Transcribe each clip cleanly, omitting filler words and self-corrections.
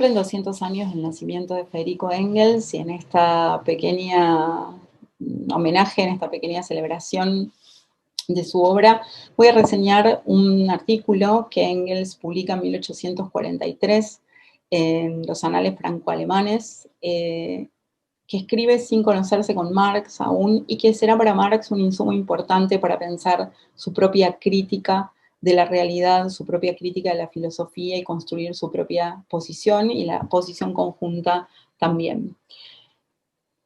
cumplen 200 años del nacimiento de Federico Engels y en esta pequeña homenaje, en esta pequeña celebración de su obra, voy a reseñar un artículo que Engels publica en 1843 en los Anales Franco-Alemanes, que escribe sin conocerse con Marx aún, y que será para Marx un insumo importante para pensar su propia crítica de la realidad, su propia crítica de la filosofía y construir su propia posición y la posición conjunta también.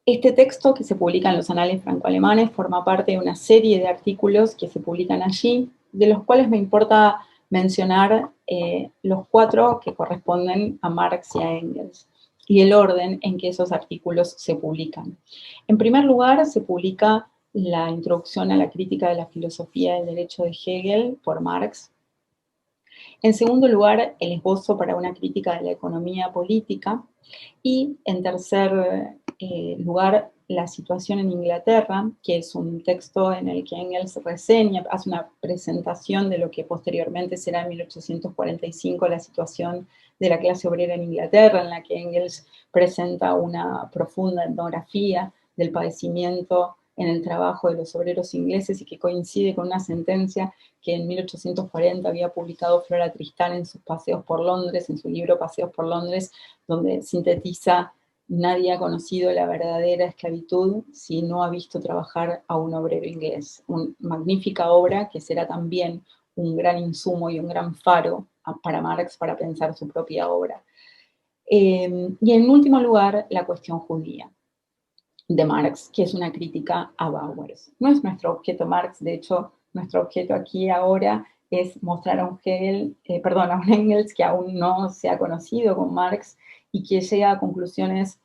Este texto, que se publica en los Anales Franco-Alemanes, forma parte de una serie de artículos que se publican allí, de los cuales me importa mencionar los 4 que corresponden a Marx y a Engels, y el orden en que esos artículos se publican. En primer lugar, se publica la introducción a la crítica de la filosofía del derecho de Hegel por Marx. En segundo lugar, el esbozo para una crítica de la economía política. Y en tercer lugar, la situación en Inglaterra, que es un texto en el que Engels reseña, hace una presentación de lo que posteriormente será en 1845 la situación de la clase obrera en Inglaterra, en la que Engels presenta una profunda etnografía del padecimiento en el trabajo de los obreros ingleses y que coincide con una sentencia que en 1840 había publicado Flora Tristán en sus Paseos por Londres, en su libro Paseos por Londres, donde sintetiza: nadie ha conocido la verdadera esclavitud si no ha visto trabajar a un obrero inglés. Una magnífica obra que será también un gran insumo y un gran faro para Marx para pensar su propia obra. Y en último lugar, la cuestión judía de Marx, que es una crítica a Bauers. No es nuestro objeto Marx, de hecho, nuestro objeto aquí ahora es mostrar a un a un Engels que aún no se ha conocido con Marx y que llega a conclusiones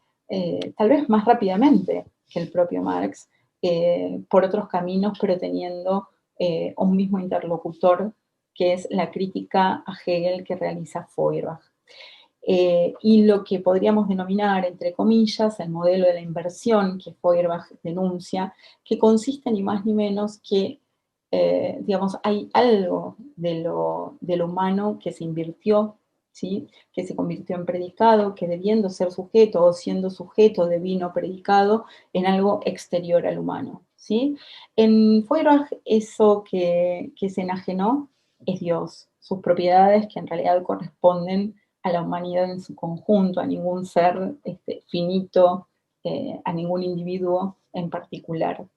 tal vez más rápidamente que el propio Marx, por otros caminos, pero teniendo un mismo interlocutor, que es la crítica a Hegel que realiza Feuerbach. Y lo que podríamos denominar, entre comillas, el modelo de la inversión que Feuerbach denuncia, que consiste ni más ni menos que, digamos, hay algo de lo humano que se invirtió, ¿sí? Que se convirtió en predicado, que debiendo ser sujeto o siendo sujeto devino predicado en algo exterior al humano, ¿sí? En Feuerbach eso que se enajenó es Dios, sus propiedades que en realidad corresponden a la humanidad en su conjunto, a ningún ser finito, a ningún individuo en particular.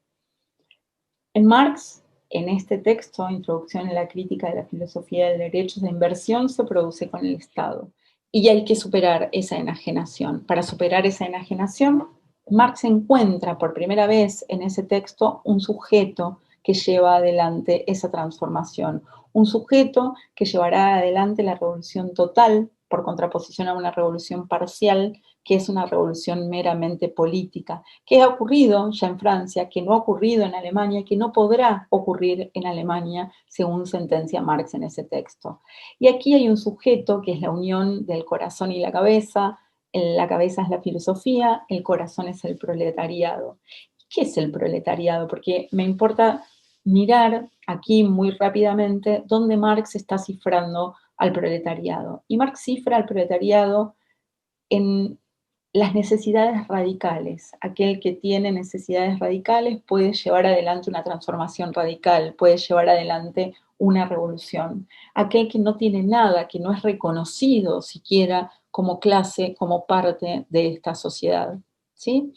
En Marx, en este texto, Introducción a la crítica de la filosofía del derecho, la inversión se produce con el Estado. Y hay que superar esa enajenación. Para superar esa enajenación, Marx encuentra por primera vez en ese texto un sujeto que lleva adelante esa transformación, un sujeto que llevará adelante la revolución total, por contraposición a una revolución parcial, que es una revolución meramente política, que ha ocurrido ya en Francia, que no ha ocurrido en Alemania, que no podrá ocurrir en Alemania, según sentencia Marx en ese texto. Y aquí hay un sujeto que es la unión del corazón y la cabeza es la filosofía, el corazón es el proletariado. ¿Qué es el proletariado? Porque me importa mirar aquí muy rápidamente dónde Marx está cifrando al proletariado. Y Marx cifra al proletariado en las necesidades radicales. Aquel que tiene necesidades radicales puede llevar adelante una transformación radical, puede llevar adelante una revolución. Aquel que no tiene nada, que no es reconocido siquiera como clase, como parte de esta sociedad, ¿sí?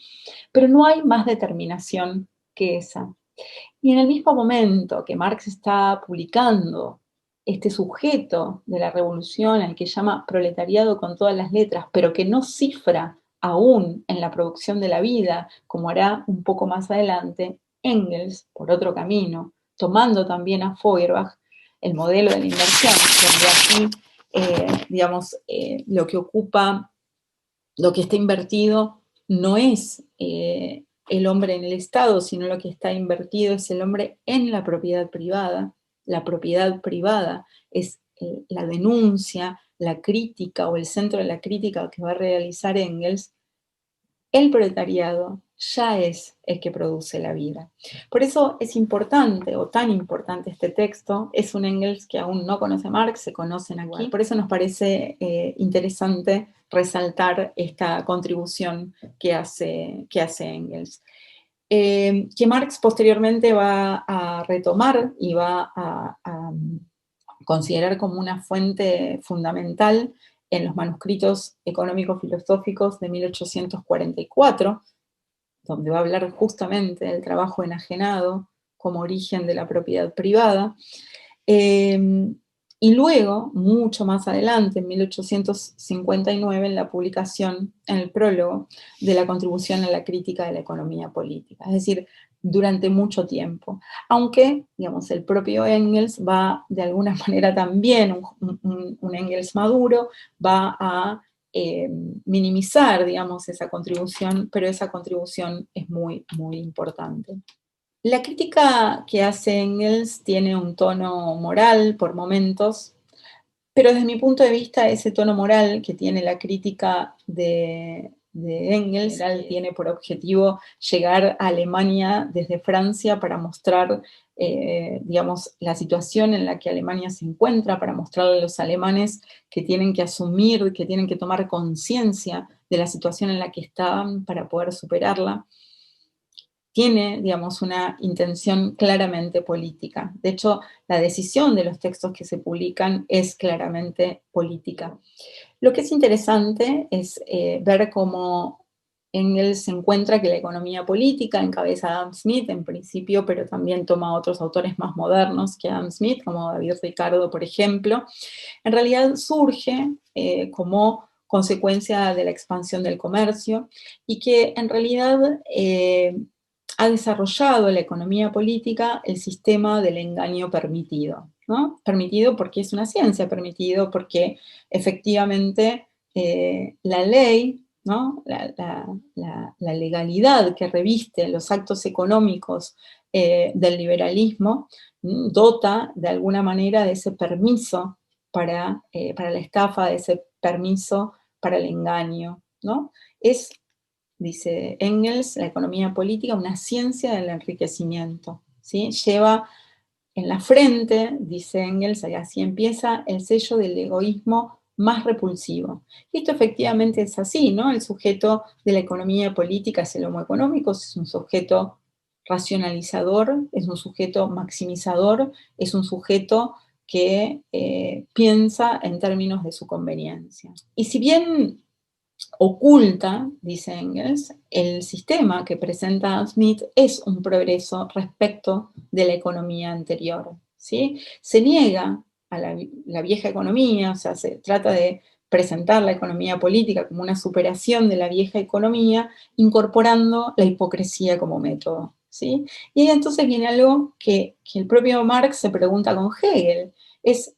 Pero no hay más determinación que esa. Y en el mismo momento que Marx está publicando este sujeto de la revolución, al que llama proletariado con todas las letras, pero que no cifra aún en la producción de la vida, como hará un poco más adelante, Engels, por otro camino, tomando también a Feuerbach, el modelo de la inversión, donde aquí, lo que ocupa, lo que está invertido no es el hombre en el Estado, sino lo que está invertido es el hombre en la propiedad privada. La propiedad privada es la denuncia, la crítica o el centro de la crítica que va a realizar Engels. El proletariado ya es el que produce la vida. Por eso es importante, o tan importante este texto, es un Engels que aún no conoce Marx, se conocen aquí, por eso nos parece interesante resaltar esta contribución que hace Engels. Que Marx posteriormente va a retomar y va a considerar como una fuente fundamental en los manuscritos económicos filosóficos de 1844, donde va a hablar justamente del trabajo enajenado como origen de la propiedad privada. Y luego, mucho más adelante, en 1859, en la publicación, en el prólogo, de la contribución a la crítica de la economía política. Es decir, durante mucho tiempo. Aunque, digamos, el propio Engels va, de alguna manera también, un Engels maduro, va a minimizar, digamos, esa contribución, pero esa contribución es muy, muy importante. La crítica que hace Engels tiene un tono moral por momentos, pero desde mi punto de vista ese tono moral que tiene la crítica de Engels tiene por objetivo llegar a Alemania desde Francia para mostrar, digamos, la situación en la que Alemania se encuentra, para mostrarle a los alemanes que tienen que asumir, que tienen que tomar conciencia de la situación en la que están para poder superarla. Tiene, digamos, una intención claramente política. De hecho, la decisión de los textos que se publican es claramente política. Lo que es interesante es ver cómo Engels encuentra que la economía política encabeza a Adam Smith en principio, pero también toma a otros autores más modernos que Adam Smith, como David Ricardo, por ejemplo. En realidad surge como consecuencia de la expansión del comercio y que en realidad ha desarrollado la economía política el sistema del engaño permitido, ¿no? Permitido porque es una ciencia, permitido porque efectivamente la ley, ¿no? La legalidad que reviste los actos económicos del liberalismo dota de alguna manera de ese permiso para la estafa, de ese permiso para el engaño, ¿no? Es, dice Engels, la economía política, una ciencia del enriquecimiento, ¿sí? Lleva en la frente, dice Engels, y así empieza, el sello del egoísmo más repulsivo. Y esto efectivamente es así, ¿no? El sujeto de la economía política es el homo económico, es un sujeto racionalizador, es un sujeto maximizador, es un sujeto que piensa en términos de su conveniencia. Y si bien oculta, dice Engels, el sistema que presenta Smith es un progreso respecto de la economía anterior, ¿sí? Se niega a la vieja economía, o sea, se trata de presentar la economía política como una superación de la vieja economía, incorporando la hipocresía como método, ¿sí? Y ahí entonces viene algo que el propio Marx se pregunta con Hegel, es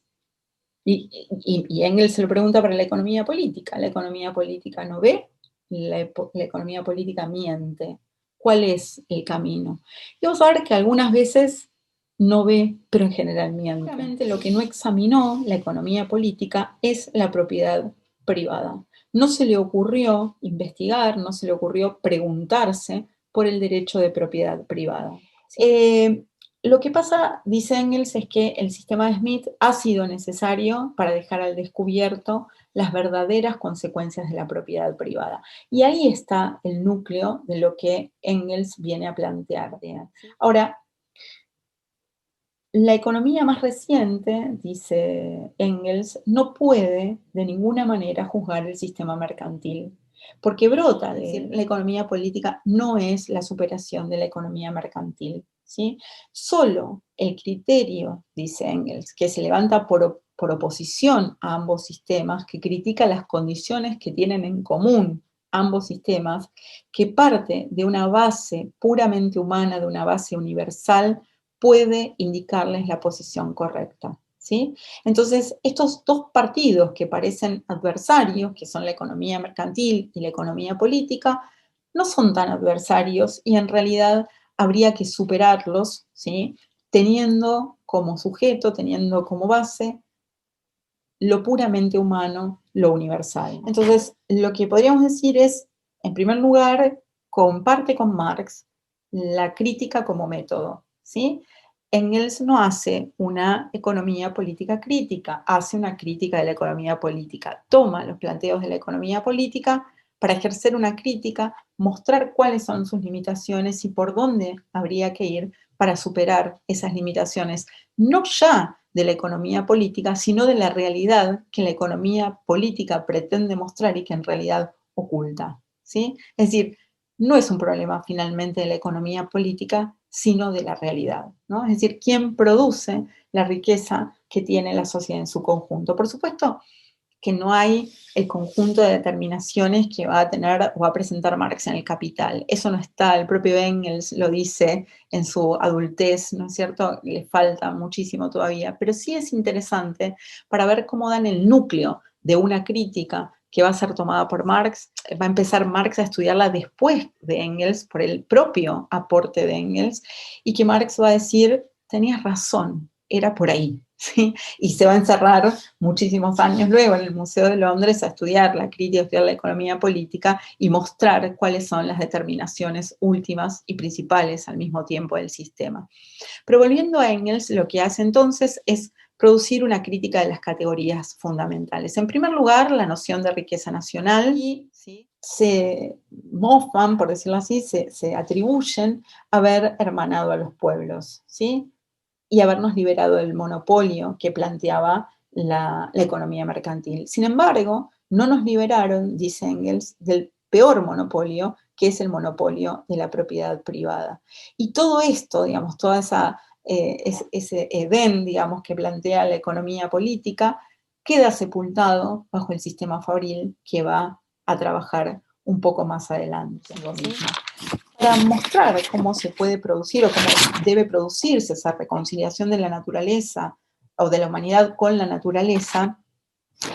y Engels se lo pregunta para la economía política. La economía política no ve, la economía política miente. ¿Cuál es el camino? Y vamos a ver que algunas veces no ve, pero en general miente. Realmente lo que no examinó la economía política es la propiedad privada. No se le ocurrió investigar, no se le ocurrió preguntarse por el derecho de propiedad privada. Lo que pasa, dice Engels, es que el sistema de Smith ha sido necesario para dejar al descubierto las verdaderas consecuencias de la propiedad privada. Y ahí está el núcleo de lo que Engels viene a plantear. Ahora, la economía más reciente, dice Engels, no puede de ninguna manera juzgar el sistema mercantil, porque brota, es decir, la economía política no es la superación de la economía mercantil, ¿sí? Solo el criterio, dice Engels, que se levanta por oposición a ambos sistemas, que critica las condiciones que tienen en común ambos sistemas, que parte de una base puramente humana, de una base universal, puede indicarles la posición correcta, ¿sí? Entonces, estos dos partidos que parecen adversarios, que son la economía mercantil y la economía política, no son tan adversarios y en realidad habría que superarlos, ¿sí? Teniendo como sujeto, teniendo como base lo puramente humano, lo universal. Entonces, lo que podríamos decir es, en primer lugar, comparte con Marx la crítica como método, ¿sí? Engels no hace una economía política crítica, hace una crítica de la economía política. Toma los planteos de la economía política para ejercer una crítica, mostrar cuáles son sus limitaciones y por dónde habría que ir para superar esas limitaciones, no ya de la economía política, sino de la realidad que la economía política pretende mostrar y que en realidad oculta, ¿sí? Es decir, no es un problema finalmente de la economía política, sino de la realidad, ¿no? Es decir, quién produce la riqueza que tiene la sociedad en su conjunto. Por supuesto que no hay el conjunto de determinaciones que va a tener o va a presentar Marx en el Capital. Eso no está, el propio Engels lo dice en su adultez, ¿no es cierto? Le falta muchísimo todavía, pero sí es interesante para ver cómo dan el núcleo de una crítica que va a ser tomada por Marx, va a empezar Marx a estudiarla después de Engels, por el propio aporte de Engels, y que Marx va a decir, tenías razón, era por ahí, ¿sí? Y se va a encerrar muchísimos años luego en el Museo de Londres a estudiar la crítica, a estudiar la economía política y mostrar cuáles son las determinaciones últimas y principales al mismo tiempo del sistema. Pero volviendo a Engels, lo que hace entonces es producir una crítica de las categorías fundamentales. En primer lugar, la noción de riqueza nacional y ¿sí? Se mofan, por decirlo así, se atribuyen a haber hermanado a los pueblos, ¿sí? Y habernos liberado del monopolio que planteaba la economía mercantil. Sin embargo, no nos liberaron, dice Engels, del peor monopolio, que es el monopolio de la propiedad privada. Y todo esto, digamos, toda ese Edén, digamos, que plantea la economía política, queda sepultado bajo el sistema fabril que va a trabajar un poco más adelante. ¿Sí? Para mostrar cómo se puede producir o cómo debe producirse esa reconciliación de la naturaleza o de la humanidad con la naturaleza,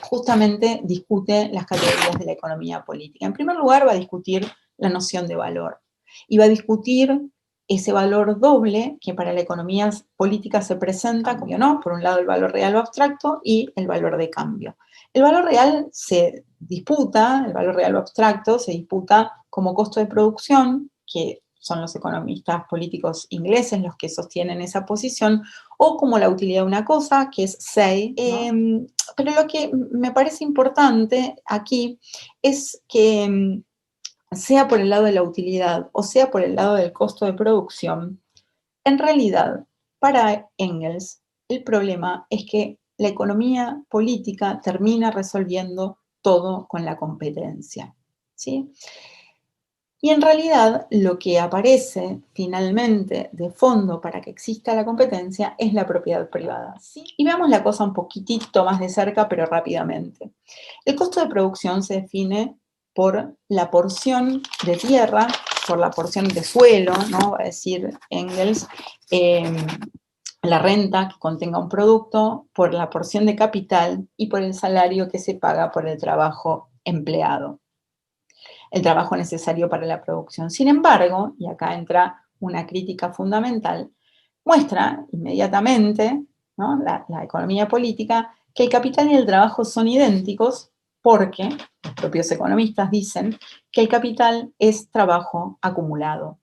justamente discute las categorías de la economía política. En primer lugar, va a discutir la noción de valor y va a discutir ese valor doble que para la economía política se presenta como, ¿no? Por un lado, el valor real o abstracto y el valor de cambio. El valor real se disputa, el valor real o abstracto se disputa como costo de producción, que son los economistas políticos ingleses los que sostienen esa posición, o como la utilidad de una cosa, que es say, ¿no? Pero lo que me parece importante aquí es que sea por el lado de la utilidad o sea por el lado del costo de producción, en realidad, para Engels, el problema es que la economía política termina resolviendo todo con la competencia, ¿sí? Y en realidad lo que aparece finalmente de fondo para que exista la competencia es la propiedad privada, ¿sí? Y veamos la cosa un poquitito más de cerca, pero rápidamente. El costo de producción se define por la porción de tierra, por la porción de suelo, ¿no? Va a decir Engels, la renta que contenga un producto, por la porción de capital y por el salario que se paga por el trabajo empleado, el trabajo necesario para la producción. Sin embargo, y acá entra una crítica fundamental, muestra inmediatamente, ¿no? la economía política, que el capital y el trabajo son idénticos porque los propios economistas dicen que el capital es trabajo acumulado.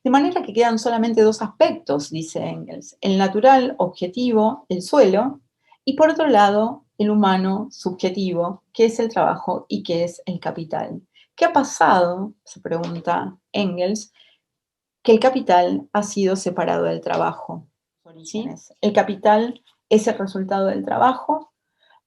De manera que quedan solamente dos aspectos, dice Engels, el natural objetivo, el suelo, y por otro lado, el humano subjetivo, que es el trabajo y que es el capital. ¿Qué ha pasado? Se pregunta Engels, que el capital ha sido separado del trabajo. ¿Sí? El capital es el resultado del trabajo,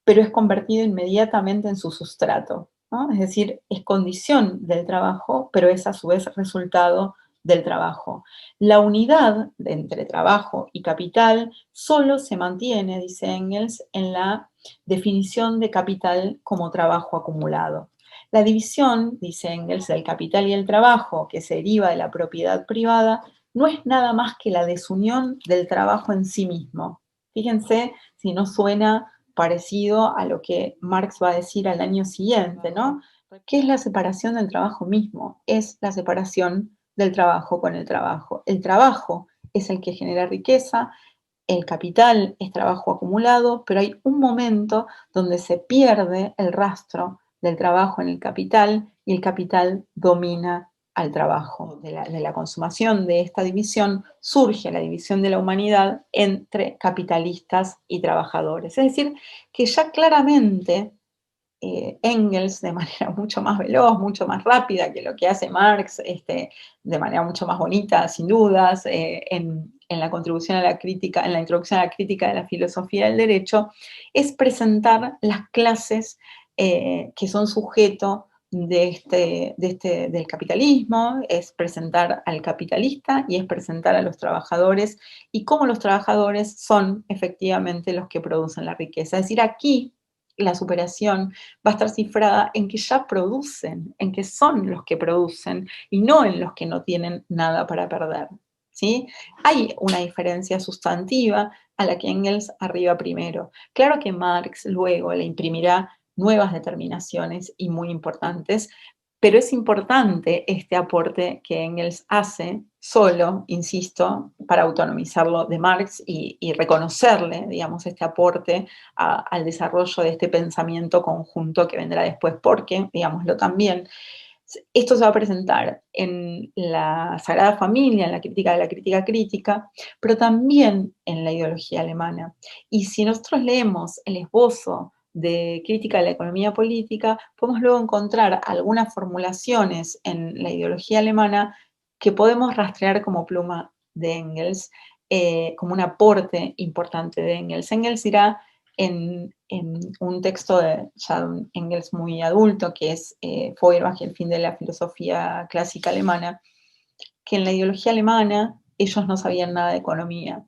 pero es convertido inmediatamente en su sustrato, ¿no? Es decir, es condición del trabajo, pero es a su vez resultado del trabajo. La unidad entre trabajo y capital solo se mantiene, dice Engels, en la definición de capital como trabajo acumulado. La división, dice Engels, del capital y el trabajo que se deriva de la propiedad privada no es nada más que la desunión del trabajo en sí mismo. Fíjense si no suena parecido a lo que Marx va a decir al año siguiente, ¿no? ¿Qué es la separación del trabajo mismo? Es la separación del trabajo con el trabajo. El trabajo es el que genera riqueza, el capital es trabajo acumulado, pero hay un momento donde se pierde el rastro del trabajo en el capital y el capital domina al trabajo. De la consumación de esta división surge la división de la humanidad entre capitalistas y trabajadores. Es decir, que ya claramente Engels, de manera mucho más veloz, mucho más rápida que lo que hace Marx, de manera mucho más bonita, sin dudas, en la contribución a la crítica, en la introducción a la crítica de la filosofía del derecho, es presentar las clases que son sujeto del capitalismo, es presentar al capitalista y es presentar a los trabajadores y cómo los trabajadores son efectivamente los que producen la riqueza. Es decir, aquí la superación va a estar cifrada en que ya producen, en que son los que producen y no en los que no tienen nada para perder. ¿Sí? Hay una diferencia sustantiva a la que Engels arriba primero. Claro que Marx luego le imprimirá nuevas determinaciones y muy importantes, pero es importante este aporte que Engels hace solo, insisto, para autonomizarlo de Marx y reconocerle, digamos, este aporte al desarrollo de este pensamiento conjunto que vendrá después, porque, digámoslo también, esto se va a presentar en la Sagrada Familia, en la crítica de la crítica crítica, pero también en la ideología alemana. Y si nosotros leemos el esbozo de crítica de la economía política, podemos luego encontrar algunas formulaciones en la ideología alemana que podemos rastrear como pluma de Engels, como un aporte importante de Engels. Engels dirá en un texto de ya un Engels muy adulto, que es Feuerbach y el fin de la filosofía clásica alemana, que en la ideología alemana ellos no sabían nada de economía.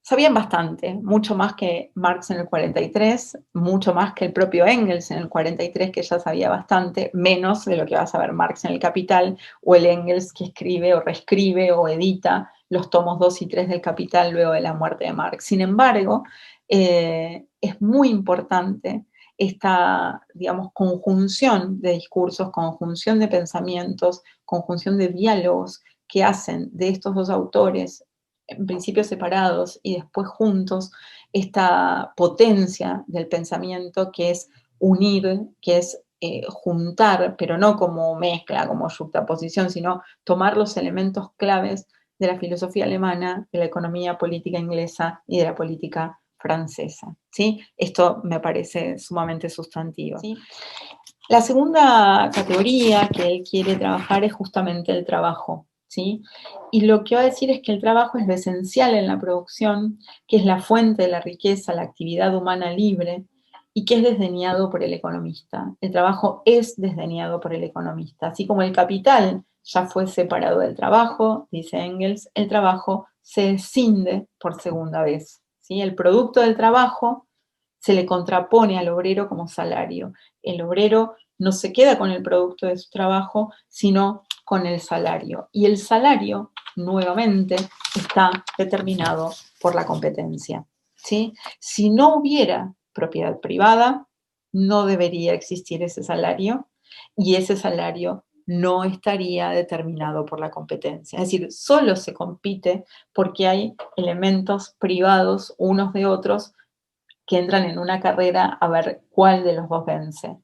Sabían bastante, mucho más que Marx en el 43, mucho más que el propio Engels en el 43, que ya sabía bastante, menos de lo que va a saber Marx en el Capital, o el Engels que escribe o reescribe o edita los tomos 2 y 3 del Capital luego de la muerte de Marx. Sin embargo, es muy importante esta, digamos, conjunción de discursos, conjunción de pensamientos, conjunción de diálogos que hacen de estos dos autores en principio separados y después juntos, esta potencia del pensamiento que es unir, que es juntar, pero no como mezcla, como yuxtaposición, sino tomar los elementos claves de la filosofía alemana, de la economía política inglesa y de la política francesa. ¿Sí? Esto me parece sumamente sustantivo. ¿Sí? La segunda categoría que él quiere trabajar es justamente el trabajo. ¿Sí? Y lo que va a decir es que el trabajo es lo esencial en la producción, que es la fuente de la riqueza, la actividad humana libre, y que es desdeñado por el economista. El trabajo es desdeñado por el economista. Así como el capital ya fue separado del trabajo, dice Engels, el trabajo se escinde por segunda vez. ¿Sí? El producto del trabajo se le contrapone al obrero como salario. El obrero no se queda con el producto de su trabajo, sino con el salario. Y el salario, nuevamente, está determinado por la competencia. ¿Sí? Si no hubiera propiedad privada, no debería existir ese salario y ese salario no estaría determinado por la competencia. Es decir, solo se compite porque hay elementos privados unos de otros que entran en una carrera a ver cuál de los dos vence.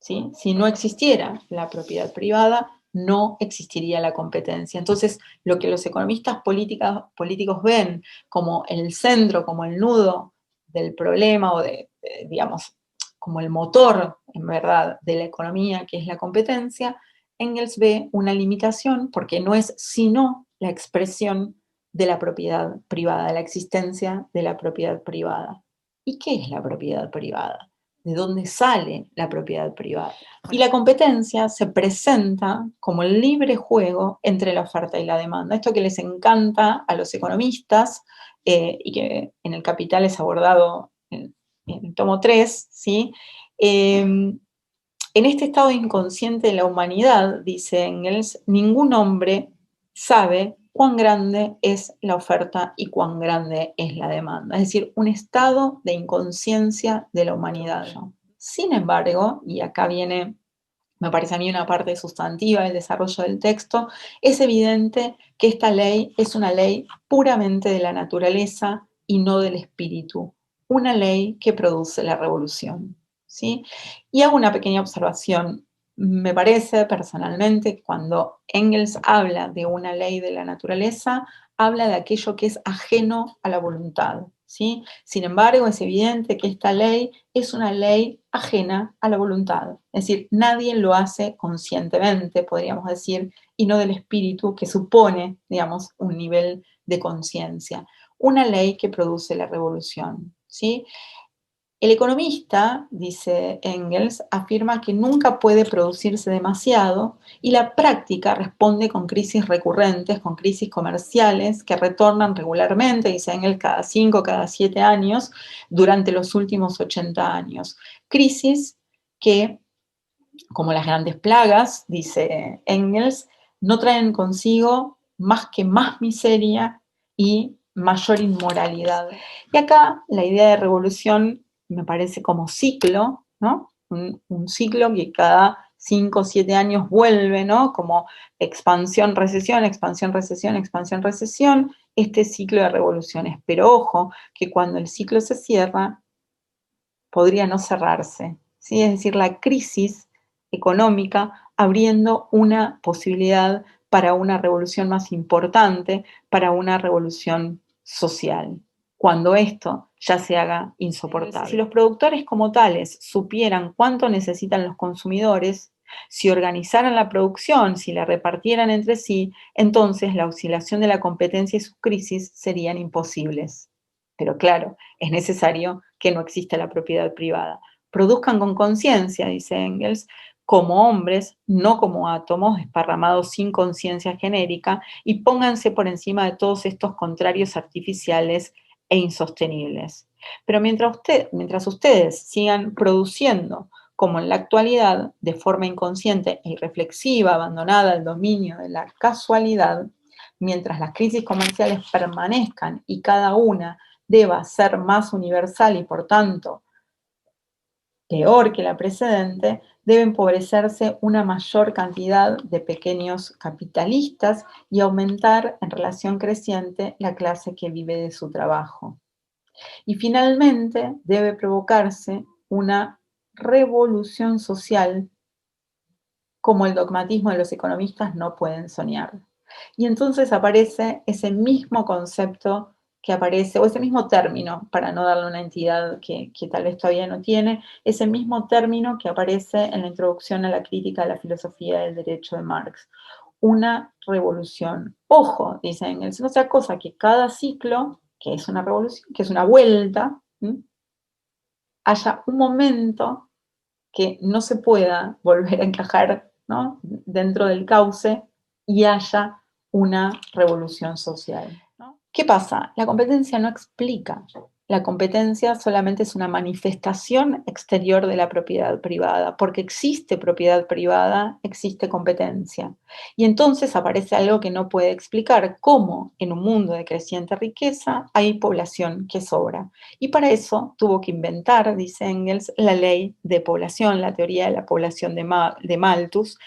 ¿Sí? Si no existiera la propiedad privada, no existiría la competencia. Entonces, lo que los economistas políticos ven como el centro, como el nudo del problema o digamos, como el motor, en verdad, de la economía, que es la competencia, Engels ve una limitación porque no es sino la expresión de la propiedad privada, de la existencia de la propiedad privada. ¿Y qué es la propiedad privada? ¿De dónde sale la propiedad privada? Y la competencia se presenta como el libre juego entre la oferta y la demanda. Esto que les encanta a los economistas y que en el Capital es abordado en el tomo 3, ¿sí? En este estado inconsciente de la humanidad, dice Engels, ningún hombre sabe cuán grande es la oferta y cuán grande es la demanda. Es decir, un estado de inconsciencia de la humanidad. Sin embargo, y acá viene, me parece a mí una parte sustantiva del desarrollo del texto, es evidente que esta ley es una ley puramente de la naturaleza y no del espíritu, una ley que produce la revolución. ¿Sí? Y hago una pequeña observación Me parece personalmente que cuando Engels habla de una ley de la naturaleza, habla de aquello que es ajeno a la voluntad, ¿sí? Sin embargo, es evidente que esta ley es una ley ajena a la voluntad, es decir, nadie lo hace conscientemente, podríamos decir, y no del espíritu que supone, digamos, un nivel de conciencia. Una ley que produce la revolución, ¿sí? El economista, dice Engels, afirma que nunca puede producirse demasiado y la práctica responde con crisis recurrentes, con crisis comerciales que retornan regularmente, dice Engels, cada 5, cada 7 años durante los últimos 80 años. Crisis que, como las grandes plagas, dice Engels, no traen consigo más que más miseria y mayor inmoralidad. Y acá la idea de revolución me parece como ciclo, ¿no? Un ciclo que cada 5 o 7 años vuelve, ¿no? Como expansión, recesión, expansión, recesión, expansión, recesión, este ciclo de revoluciones. Pero ojo, que cuando el ciclo se cierra, podría no cerrarse, ¿sí? Es decir, la crisis económica abriendo una posibilidad para una revolución más importante, para una revolución social, cuando esto ya se haga insoportable. Si los productores como tales supieran cuánto necesitan los consumidores, si organizaran la producción, si la repartieran entre sí, entonces la oscilación de la competencia y sus crisis serían imposibles. Pero claro, es necesario que no exista la propiedad privada. Produzcan con conciencia, dice Engels, como hombres, no como átomos desparramados sin conciencia genérica, y pónganse por encima de todos estos contrarios artificiales e insostenibles. Pero mientras ustedes sigan produciendo como en la actualidad, de forma inconsciente e irreflexiva, abandonada al dominio de la casualidad, mientras las crisis comerciales permanezcan y cada una deba ser más universal y por tanto peor que la precedente, debe empobrecerse una mayor cantidad de pequeños capitalistas y aumentar en relación creciente la clase que vive de su trabajo. Y finalmente debe provocarse una revolución social como el dogmatismo de los economistas no pueden soñar. Y entonces aparece ese mismo concepto que aparece, o ese mismo término, para no darle una entidad que tal vez todavía no tiene, ese mismo término que aparece en la introducción a la crítica de la filosofía del derecho de Marx. Una revolución. Ojo, dice Engels, no sea cosa que cada ciclo, que es una revolución, que es una vuelta, haya un momento que no se pueda volver a encajar, ¿no?, dentro del cauce y haya una revolución social, ¿no? ¿Qué pasa? La competencia no explica. La competencia solamente es una manifestación exterior de la propiedad privada. Porque existe propiedad privada, existe competencia. Y entonces aparece algo que no puede explicar: cómo en un mundo de creciente riqueza hay población que sobra. Y para eso tuvo que inventar, dice Engels, la ley de población, la teoría de la población de Malthus.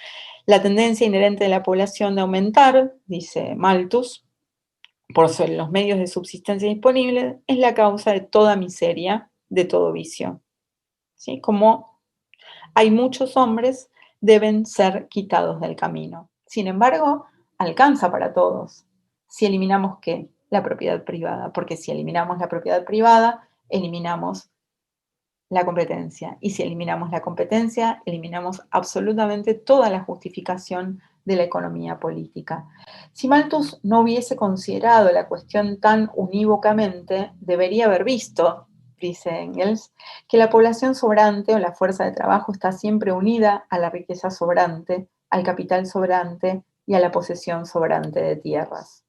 La tendencia inherente de la población de aumentar, dice Malthus, por sobre los medios de subsistencia disponibles, es la causa de toda miseria, de todo vicio. ¿Sí? Como hay muchos hombres, deben ser quitados del camino. Sin embargo, alcanza para todos. Si eliminamos, ¿qué? La propiedad privada, porque si eliminamos la propiedad privada, eliminamos la competencia. Y si eliminamos la competencia, eliminamos absolutamente toda la justificación de la economía política. Si Malthus no hubiese considerado la cuestión tan unívocamente, debería haber visto, dice Engels, que la población sobrante o la fuerza de trabajo está siempre unida a la riqueza sobrante, al capital sobrante y a la posesión sobrante de tierras.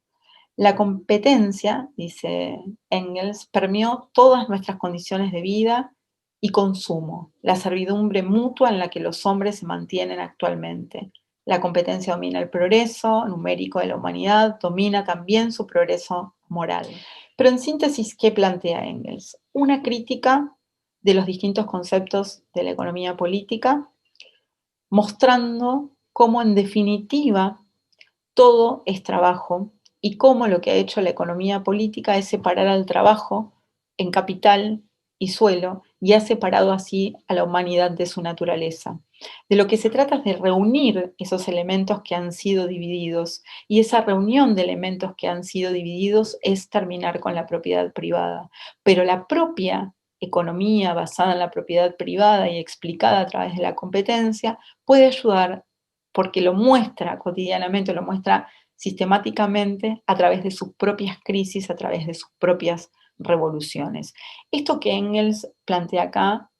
La competencia, dice Engels, permeó todas nuestras condiciones de vida y consumo, la servidumbre mutua en la que los hombres se mantienen actualmente. La competencia domina el progreso numérico de la humanidad, domina también su progreso moral. Pero en síntesis, ¿qué plantea Engels? Una crítica de los distintos conceptos de la economía política, mostrando cómo en definitiva todo es trabajo y cómo lo que ha hecho la economía política es separar al trabajo en capital y suelo y ha separado así a la humanidad de su naturaleza. De lo que se trata es de reunir esos elementos que han sido divididos, y esa reunión de elementos que han sido divididos es terminar con la propiedad privada. Pero la propia economía basada en la propiedad privada y explicada a través de la competencia puede ayudar porque lo muestra cotidianamente, lo muestra sistemáticamente a través de sus propias crisis, a través de sus propias revoluciones. Esto que Engels plantea acá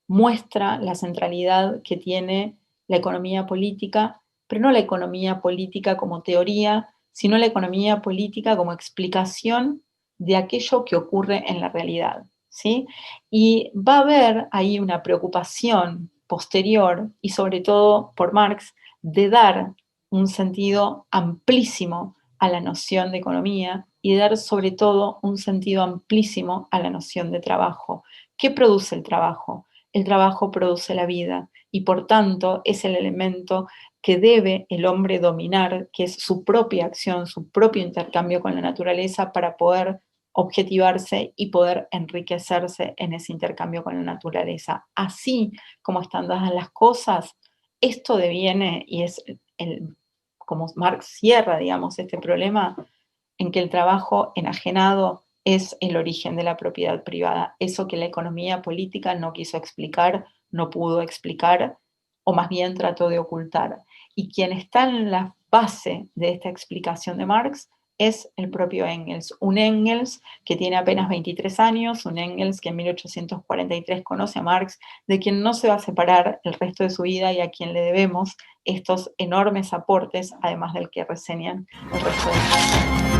muestra la centralidad que tiene la economía política, pero no la economía política como teoría, sino la economía política como explicación de aquello que ocurre en la realidad, ¿sí? Y va a haber ahí una preocupación posterior, y sobre todo por Marx, de dar un sentido amplísimo a la noción de economía y de dar sobre todo un sentido amplísimo a la noción de trabajo. ¿Qué produce el trabajo? El trabajo produce la vida y por tanto es el elemento que debe el hombre dominar, que es su propia acción, su propio intercambio con la naturaleza para poder objetivarse y poder enriquecerse en ese intercambio con la naturaleza. Así como están dadas las cosas, esto deviene y es como Marx cierra, digamos, este problema en que el trabajo enajenado es el origen de la propiedad privada, eso que la economía política no quiso explicar, no pudo explicar, o más bien trató de ocultar. Y quien está en la base de esta explicación de Marx es el propio Engels, un Engels que tiene apenas 23 años, un Engels que en 1843 conoce a Marx, de quien no se va a separar el resto de su vida y a quien le debemos estos enormes aportes, además del que reseñan el resto de